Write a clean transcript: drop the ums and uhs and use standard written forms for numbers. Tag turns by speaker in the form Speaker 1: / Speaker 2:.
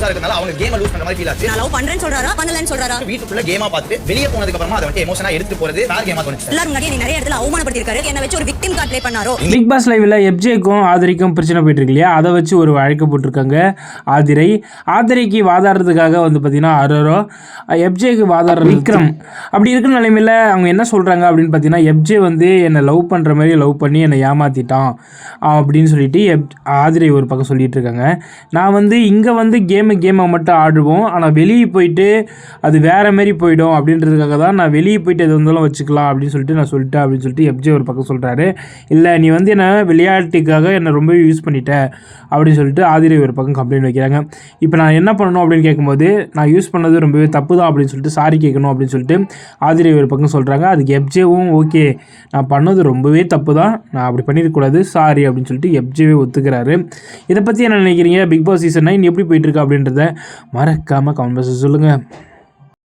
Speaker 1: க்ளோஸா இருக்கனால அவங்க கேம் லூஸ் பண்ற மாதிரி ஃபீல் ஆச்சு.
Speaker 2: நான் லவ் பண்றேன்னு சொல்றாரா பண்ணலன்னு சொல்றாரா?
Speaker 1: வீட்டுக்குள்ள கேமா பார்த்துட்டு வெளிய போனதுக்கு அப்புறமா அதை வந்து எமோஷனா எடுத்து போறது ஃபேர் கேமா தோணுச்சு.
Speaker 2: எல்லாரும் முன்னாடி நிறைய இடத்துல அவமானப்படுத்தி இருக்காரு. என்ன வச்சு ஒரு விக்டிம் கார்டு ப்ளே பண்ணாரோ.
Speaker 3: பிக் பாஸ் லைவ்ல எப்ஜேக்கும் ஆதிரைக்கும் பிரச்சனை போயிட்டு இருக்கு இல்லையா, அதை வச்சு ஒரு வழக்கு போட்டிருக்காங்க. ஆதிரைக்கு வாதாடுறதுக்காக வந்து பார்த்தீங்கன்னா அரரோ, எப்ஜேக்கு வாதாடுற விக்ரம். அப்படி இருக்கிற நிலைமையில் அவங்க என்ன சொல்கிறாங்க அப்படின்னு பார்த்தீங்கன்னா, எப்ஜே வந்து என்னை லவ் பண்ணுற மாதிரி லவ் பண்ணி என்னை ஏமாற்றிட்டான் அப்படின்னு சொல்லிட்டு ஆதிரை ஒரு பக்கம் சொல்லிட்டு இருக்காங்க. நான் வந்து இங்கே வந்து கேமை மட்டும் ஆடுவோம், ஆனால் வெளியே போயிட்டு அது வேறு மாரி போயிடும் அப்படின்றதுக்காக தான் நான் வெளியே போயிட்டு எது வந்தாலும் வச்சுக்கலாம் அப்படின்னு சொல்லிட்டு நான் சொல்லிட்டேன் அப்படின்னு சொல்லிட்டு எப்ஜே ஒரு பக்கம் சொல்கிறாரு. இல்லை நீ வந்து என்னை விளையாட்டுக்காக என்னை ரொம்ப யூஸ் பண்ணிட்ட அப்படின்னு சொல்லிட்டு ஆதிரை ஒரு பக்கம் கம்ப்ளைண்ட் வைக்கிறாங்க. இப்போ நான் என்ன பண்ணணும் அப்படின்னு கேட்கும்போது, நான் யூஸ் பண்ணது ரொம்பவே தப்பு தான் அப்படின்னு சொல்லிட்டு சாரி கேட்கணும் அப்படின்னு சொல்லிட்டு ஆதிரை ஒரு பக்கம் சொல்கிறாங்க. அதுக்கு எப்ஜேவும் ஓகே நான் பண்ணது ரொம்பவே தப்பு தான், நான் அப்படி பண்ணியிருக்கக்கூடாது, சாரி அப்படின்னு சொல்லிட்டு எப்ஜேவே ஒத்துக்கிறாரு. இதை பற்றி என்ன நினைக்கிறீங்க? பிக் பாஸ் சீசன் 9 எப்படி போயிட்டுருக்கு அப்படின்றத மறக்காமல் கமெண்ட் பாக்ஸில் சொல்லுங்கள்.